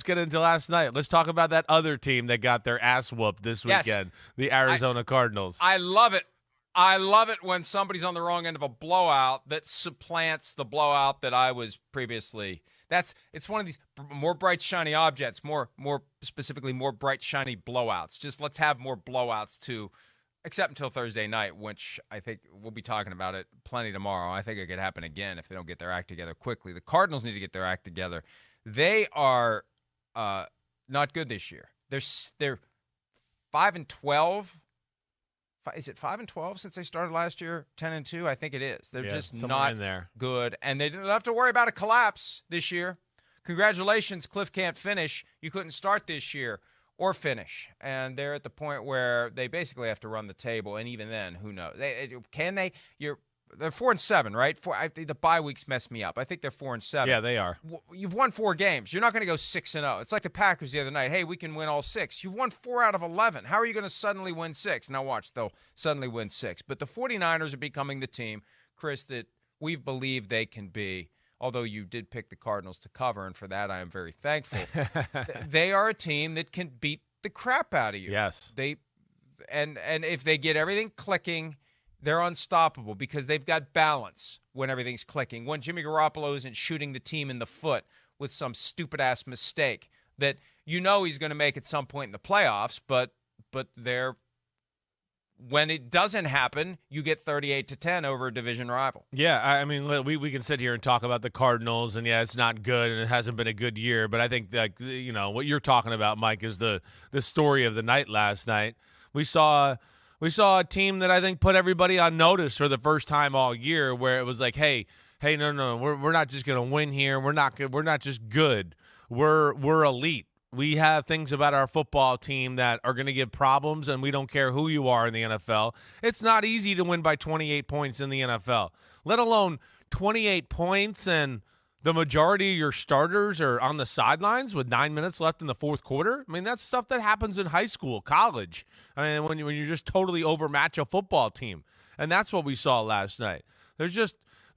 Let's get into last night. Let's talk about that other team that got their ass whooped this weekend, the Arizona Cardinals. I love it. I love it when somebody's on the wrong end of a blowout that supplants the blowout that I was previously. It's one of these more bright, shiny objects, more specifically, more bright, shiny blowouts. Just let's have more blowouts too, except until Thursday night, which I think we'll be talking about it plenty tomorrow. I think it could happen again if they don't get their act together quickly. The Cardinals need to get their act together. They are not good this year. They're 5-12. Is it 5-12 since they started last year? 10-2, I think it is. They're just not good, and they don't have to worry about a collapse this year. Congratulations, Cliff can't finish. You couldn't start this year or finish, and they're at the point where they basically have to run the table, and even then, who knows? Can they? They're 4-7, right? The bye weeks messed me up. I think they're 4-7. Yeah, they are. You've won 4 games. You're not going to go 6-0. It's like the Packers the other night. Hey, we can win all 6. You've won 4 out of 11. How are you going to suddenly win 6? Now watch, they'll suddenly win 6. But the 49ers are becoming the team, Chris, that we've believed they can be. Although you did pick the Cardinals to cover, and for that I am very thankful. They are a team that can beat the crap out of you. Yes. And if they get everything clicking, they're unstoppable because they've got balance when everything's clicking. When Jimmy Garoppolo isn't shooting the team in the foot with some stupid-ass mistake that he's going to make at some point in the playoffs, but when it doesn't happen, you get 38-10 over a division rival. Yeah, I mean, we can sit here and talk about the Cardinals, and it's not good, and it hasn't been a good year. But I think what you're talking about, Mike, is the story of the night last night. We saw a team that I think put everybody on notice for the first time all year, where it was like, hey, no, we're not just going to win here. We're not just good. We're elite. We have things about our football team that are going to give problems, and we don't care who you are in the NFL. It's not easy to win by 28 points in the NFL, let alone 28 points and the majority of your starters are on the sidelines with 9 minutes left in the fourth quarter. I mean, that's stuff that happens in high school, college. I mean, when you just totally overmatch a football team. And that's what we saw last night.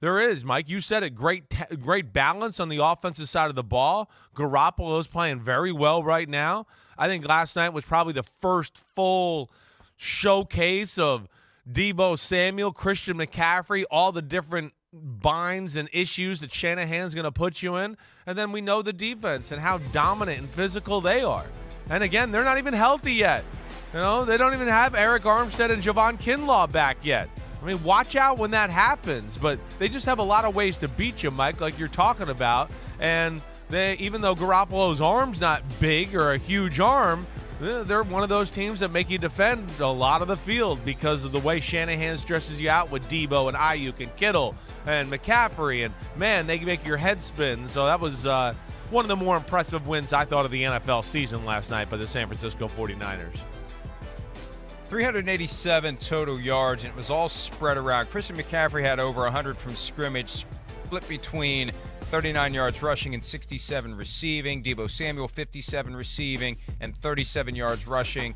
There is, Mike, you said it, great balance on the offensive side of the ball. Garoppolo is playing very well right now. I think last night was probably the first full showcase of Deebo Samuel, Christian McCaffrey, all the different binds and issues that Shanahan's going to put you in. And then we know the defense and how dominant and physical they are. And again, they're not even healthy yet. They don't even have Eric Armstead and Javon Kinlaw back yet. I mean, watch out when that happens. But they just have a lot of ways to beat you, Mike, like you're talking about. And even though Garoppolo's arm's not big or a huge arm, they're one of those teams that make you defend a lot of the field because of the way Shanahan stresses you out with Deebo and Ayuk and Kittle and McCaffrey. And, man, they can make your head spin. So that was one of the more impressive wins, I thought, of the NFL season last night by the San Francisco 49ers. 387 total yards, and it was all spread around. Christian McCaffrey had over 100 from scrimmage, split between 39 yards rushing and 67 receiving. Deebo Samuel, 57 receiving and 37 yards rushing.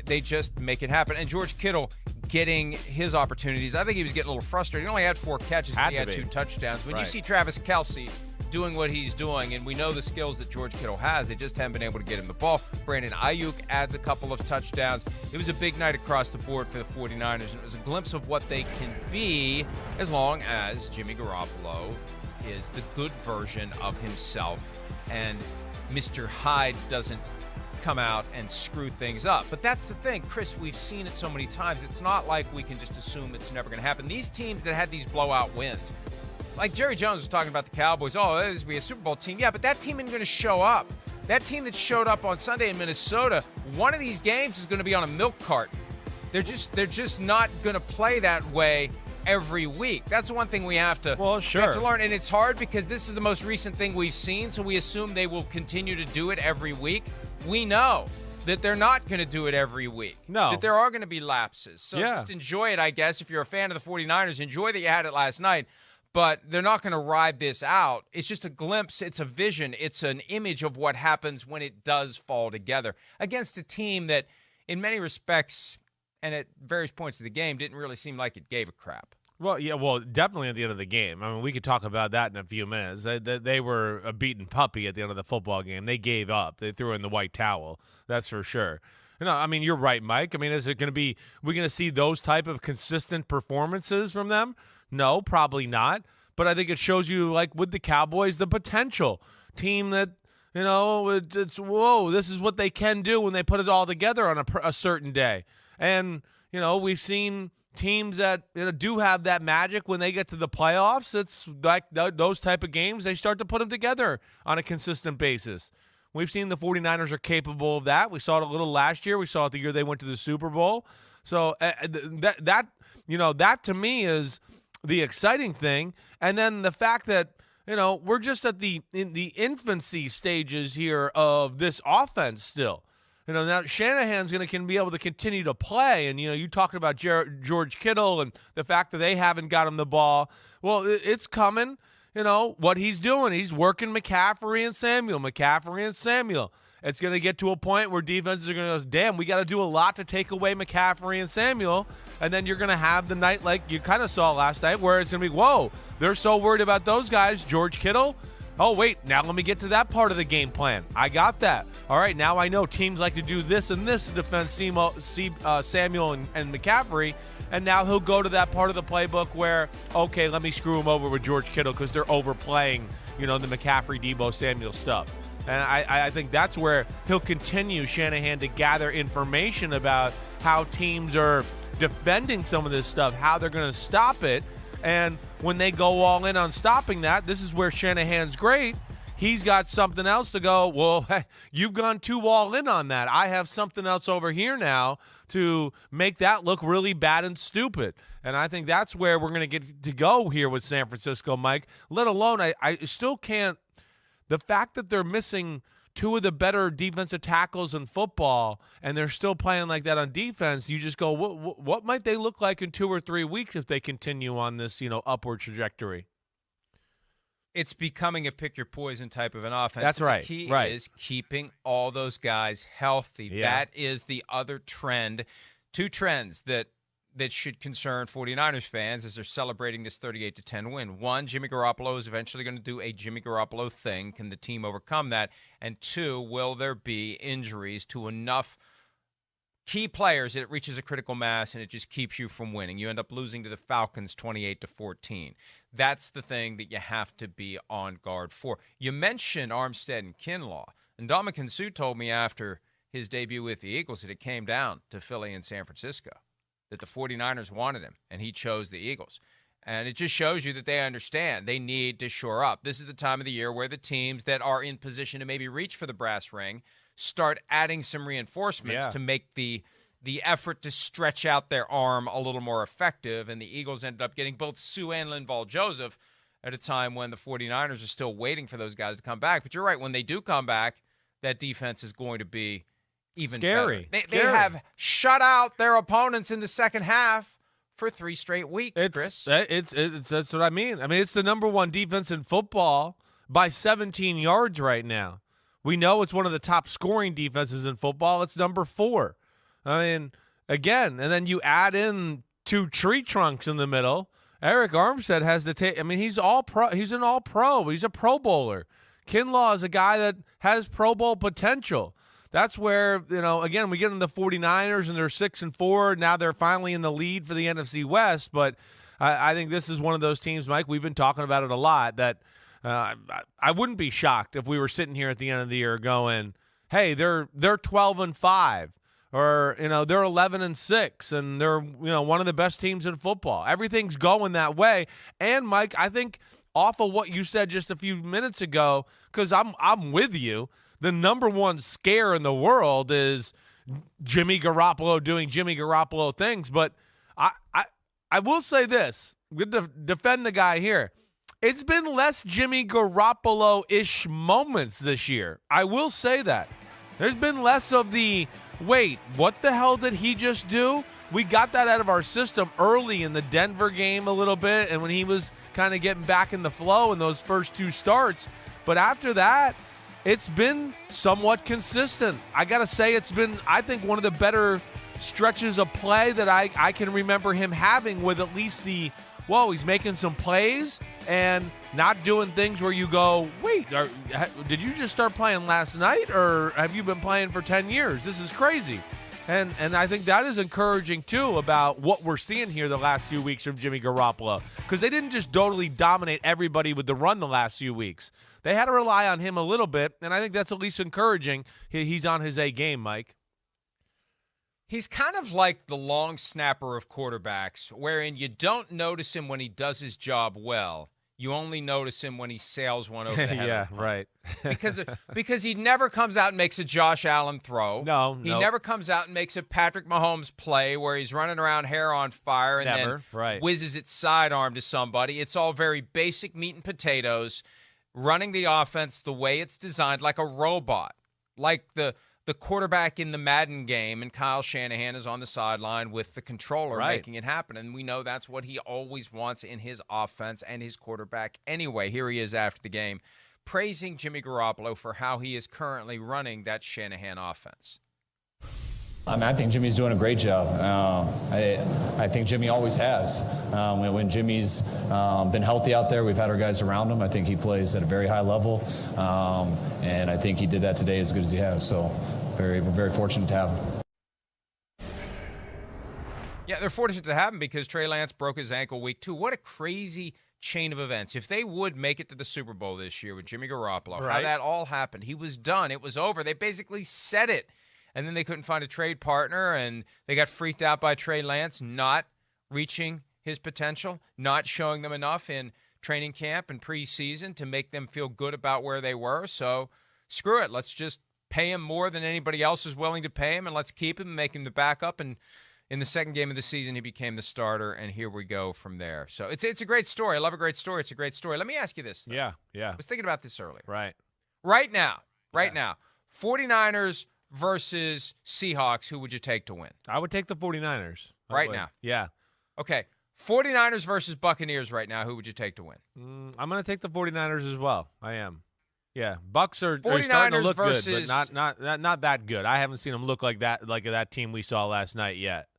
They just make it happen. And George Kittle getting his opportunities. I think he was getting a little frustrated. He only had 4 catches, but he had 2 touchdowns. When you see Travis Kelce doing what he's doing, and we know the skills that George Kittle has, they just haven't been able to get him the ball. Brandon Ayuk adds a couple of touchdowns. It was a big night across the board for the 49ers, and it was a glimpse of what they can be as long as Jimmy Garoppolo is the good version of himself and Mr. Hyde doesn't come out and screw things up. But that's the thing, Chris, we've seen it so many times. It's not like we can just assume it's never going to happen. These teams that had these blowout wins, like Jerry Jones was talking about the Cowboys, this will be a Super Bowl team. Yeah, but that team isn't going to show up. That team that showed up on Sunday in Minnesota, one of these games is going to be on a milk cart. They're just not going to play that way every week. That's the one thing we have to learn. And it's hard because this is the most recent thing we've seen, so we assume they will continue to do it every week. We know that they're not going to do it every week. No. That there are going to be lapses. So just enjoy it, I guess. If you're a fan of the 49ers, enjoy that you had it last night. But they're not going to ride this out. It's just a glimpse. It's a vision. It's an image of what happens when it does fall together against a team that, in many respects and at various points of the game, didn't really seem like it gave a crap. Well, yeah, well, definitely at the end of the game. I mean, we could talk about that in a few minutes. They were a beaten puppy at the end of the football game. They gave up. They threw in the white towel. That's for sure. I mean, you're right, Mike. I mean, is it going to be – we're going to see those type of consistent performances from them? No, probably not. But I think it shows you, like with the Cowboys, the potential team that, it's whoa, this is what they can do when they put it all together on a certain day. And, we've seen – teams that do have that magic when they get to the playoffs. It's like those type of games, they start to put them together on a consistent basis. We've seen the 49ers are capable of that. We saw it a little last year. We saw it the year they went to the Super Bowl. So that to me is the exciting thing. And then the fact that, we're just in the infancy stages here of this offense still. Now Shanahan's can be able to continue to play, and you talking about George Kittle and the fact that they haven't got him the ball. Well, it's coming. What he's doing, he's working McCaffrey and Samuel. It's going to get to a point where defenses are going to go, damn, we got to do a lot to take away McCaffrey and Samuel, and then you're going to have the night like you kind of saw last night where it's going to be, whoa, they're so worried about those guys, George Kittle. Oh, wait, now let me get to that part of the game plan. I got that. All right, now I know teams like to do this and this to defend Samuel and McCaffrey, and now he'll go to that part of the playbook where, okay, let me screw him over with George Kittle because they're overplaying, the McCaffrey, Deebo Samuel stuff. And I think that's where he'll continue, Shanahan, to gather information about how teams are defending some of this stuff, how they're going to stop it. And when they go all in on stopping that, this is where Shanahan's great. He's got something else to go, well, hey, you've gone too all in on that. I have something else over here now to make that look really bad and stupid. And I think that's where we're going to get to go here with San Francisco, Mike, let alone I still can't – the fact that they're missing – two of the better defensive tackles in football, and they're still playing like that on defense, you just go, what might they look like in 2 or 3 weeks if they continue on this, upward trajectory? It's becoming a pick-your-poison type of an offense. That's right. The key right. is keeping all those guys healthy. Yeah. That is the other trend. 2 trends that should concern 49ers fans as they're celebrating this 38-10 win. 1, Jimmy Garoppolo is eventually going to do a Jimmy Garoppolo thing. Can the team overcome that? And 2, will there be injuries to enough key players that it reaches a critical mass and it just keeps you from winning? You end up losing to the Falcons 28-14. That's the thing that you have to be on guard for. You mentioned Armstead and Kinlaw. And Ndamukong Suh told me after his debut with the Eagles that it came down to Philly and San Francisco, that the 49ers wanted him, and he chose the Eagles. And it just shows you that they understand they need to shore up. This is the time of the year where the teams that are in position to maybe reach for the brass ring start adding some reinforcements to make the effort to stretch out their arm a little more effective. And the Eagles ended up getting both Suh and Linval Joseph at a time when the 49ers are still waiting for those guys to come back. But you're right, when they do come back, that defense is going to be even scary. Better. They have shut out their opponents in the second half for 3 straight weeks, Chris. That's what I mean. I mean, it's the number 1 defense in football by 17 yards right now. We know it's one of the top scoring defenses in football. It's number 4. I mean, again, and then you add in 2 tree trunks in the middle. Eric Armstead has the I mean, he's all pro. He's an all-pro. He's a Pro Bowler. Kinlaw is a guy that has Pro Bowl potential. That's where, again, we get in the 49ers and they're 6-4. Now they're finally in the lead for the NFC West. But I think this is one of those teams, Mike, we've been talking about it a lot, that I wouldn't be shocked if we were sitting here at the end of the year going, hey, they're 12-5, or, they're 11-6, and they're, one of the best teams in football. Everything's going that way. And, Mike, I think off of what you said just a few minutes ago, because I'm with you, the number 1 scare in the world is Jimmy Garoppolo doing Jimmy Garoppolo things. But I will say this, I'm going to defend the guy here. It's been less Jimmy Garoppolo-ish moments this year. I will say that. There's been less of the, wait, what the hell did he just do? We got that out of our system early in the Denver game a little bit, and when he was kind of getting back in the flow in those first 2 starts. But after that, it's been somewhat consistent. I got to say, it's been, I think, one of the better stretches of play that I can remember him having, with at least the whoa, he's making some plays and not doing things where you go, wait, did you just start playing last night or have you been playing for 10 years? This is crazy. And I think that is encouraging, too, about what we're seeing here the last few weeks from Jimmy Garoppolo. Because they didn't just totally dominate everybody with the run the last few weeks. They had to rely on him a little bit, and I think that's at least encouraging. He's on his A game, Mike. He's kind of like the long snapper of quarterbacks, wherein you don't notice him when he does his job well. You only notice him when he sails one over the head. Yeah, right. because he never comes out and makes a Josh Allen throw. No. He never comes out and makes a Patrick Mahomes play where he's running around hair on fire and then whizzes it sidearm to somebody. It's all very basic meat and potatoes, running the offense the way it's designed, like a robot, like the quarterback in the Madden game, and Kyle Shanahan is on the sideline with the controller making it happen. And we know that's what he always wants in his offense and his quarterback anyway. Here he is after the game, praising Jimmy Garoppolo for how he is currently running that Shanahan offense. I think Jimmy's doing a great job. I think Jimmy always has. When Jimmy's been healthy out there, we've had our guys around him. I think he plays at a very high level, and I think he did that today as good as he has. So we're very fortunate to have him. Yeah, they're fortunate to have him because Trey Lance broke his ankle week 2. What a crazy chain of events. If they would make it to the Super Bowl this year with Jimmy Garoppolo, how that all happened. He was done. It was over. They basically said it. And then they couldn't find a trade partner, and they got freaked out by Trey Lance not reaching his potential, not showing them enough in training camp and preseason to make them feel good about where they were. So screw it. Let's just pay him more than anybody else is willing to pay him, and let's keep him and make him the backup. And in the second game of the season, he became the starter, and here we go from there. So it's a great story. I love a great story. It's a great story. Let me ask you this, though. Yeah. I was thinking about this earlier. Right now, 49ers versus Seahawks, who would you take to win? I would take the 49ers. Now. Yeah. Okay. 49ers versus Buccaneers right now, who would you take to win? I'm going to take the 49ers as well. I am. Yeah. Bucs are starting to look good, but not that good. I haven't seen them look like that team we saw last night yet.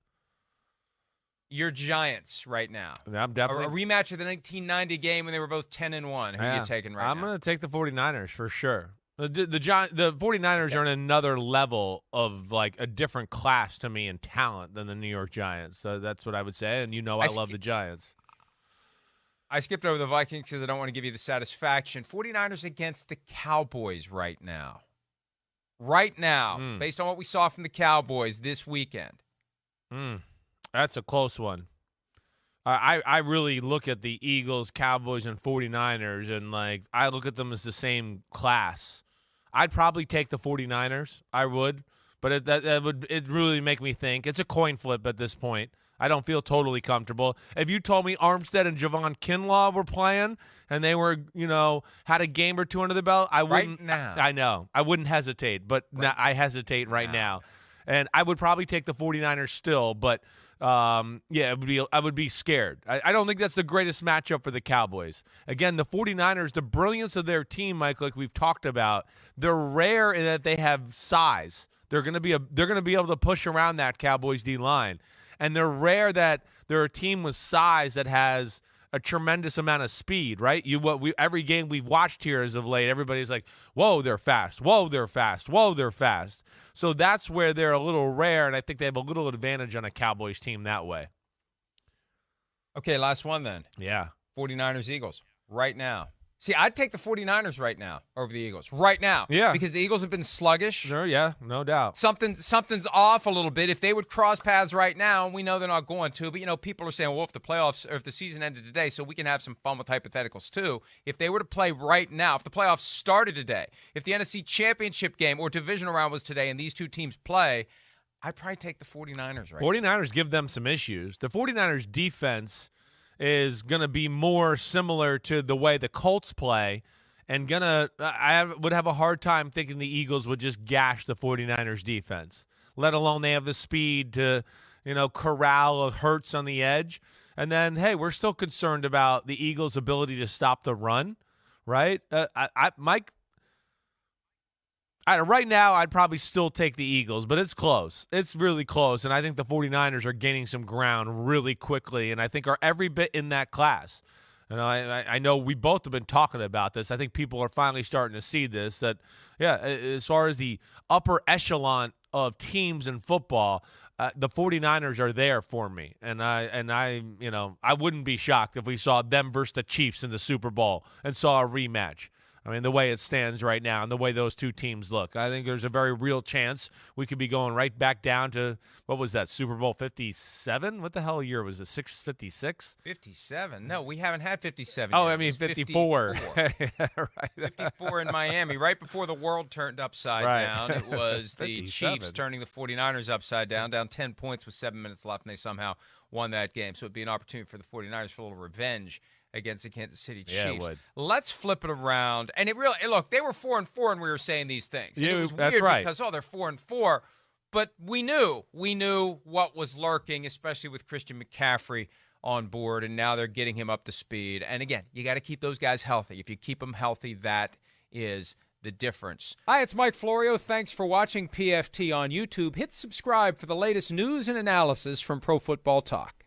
Your Giants right now. I'm definitely a rematch of the 1990 game when they were both 10-1. Who are you taking right now? I'm going to take the 49ers for sure. The 49ers are in another level of like a different class to me in talent than the New York Giants. So that's what I would say. And I love the Giants. I skipped over the Vikings because I don't want to give you the satisfaction. 49ers against the Cowboys right now. Based on what we saw from the Cowboys this weekend. That's a close one. I really look at the Eagles, Cowboys, and 49ers, and like I look at them as the same class. I'd probably take the 49ers. I would, but it would really make me think. It's a coin flip at this point. I don't feel totally comfortable. If you told me Armstead and Javon Kinlaw were playing and they were, had a game or two under the belt, I wouldn't. Right now. I know. I wouldn't hesitate, but I hesitate right now. And I would probably take the 49ers still, but I would be scared. I don't think that's the greatest matchup for the Cowboys. Again, the 49ers, the brilliance of their team, Mike, like we've talked about, they're rare in that they have size. They're going to be able to push around that Cowboys D line. And they're rare that they're a team with size that has a tremendous amount of speed, right? Every game we've watched here as of late, everybody's like, whoa, they're fast. Whoa, they're fast. Whoa, they're fast. So that's where they're a little rare, and I think they have a little advantage on a Cowboys team that way. Okay, last one then. Yeah. 49ers, Eagles, right now. See, I'd take the 49ers right now over the Eagles. Right now. Yeah. Because the Eagles have been sluggish. Sure, yeah, no doubt. Something's off a little bit. If they would cross paths right now, we know they're not going to, but people are saying, well, if the season ended today, so we can have some fun with hypotheticals too. If they were to play right now, if the playoffs started today, if the NFC Championship game or divisional round was today and these two teams play, I'd probably take the 49ers right now. 49ers give them some issues. The 49ers defense is going to be more similar to the way the Colts play, and I would have a hard time thinking the Eagles would just gash the 49ers defense, let alone they have the speed to, corral a Hurts on the edge. And then, hey, we're still concerned about the Eagles' ability to stop the run, right? Mike, Right now, I'd probably still take the Eagles, but it's close. It's really close, and I think the 49ers are gaining some ground really quickly, and I think are every bit in that class. And I know we both have been talking about this. I think people are finally starting to see this, that, yeah, as far as the upper echelon of teams in football, the 49ers are there for me. And I wouldn't be shocked if we saw them versus the Chiefs in the Super Bowl and saw a rematch. I mean, the way it stands right now and the way those two teams look, I think there's a very real chance we could be going right back down to, what was that, Super Bowl 57? What the hell year was it, 656? 57? No, we haven't had 57 Oh, yet. I mean 54. Right. 54 in Miami, right before the world turned upside down. It was the 57. Chiefs turning the 49ers upside down 10 points with 7 minutes left, and they somehow won that game. So it would be an opportunity for the 49ers for a little revenge against the Kansas City Chiefs. Yeah, it would. Let's flip it around. And it really, look, they were 4-4 and we were saying these things. And it was that's weird right. because, they're 4-4. But we knew what was lurking, especially with Christian McCaffrey on board, and now they're getting him up to speed. And again, you got to keep those guys healthy. If you keep them healthy, that is the difference. Hi, it's Mike Florio. Thanks for watching PFT on YouTube. Hit subscribe for the latest news and analysis from Pro Football Talk.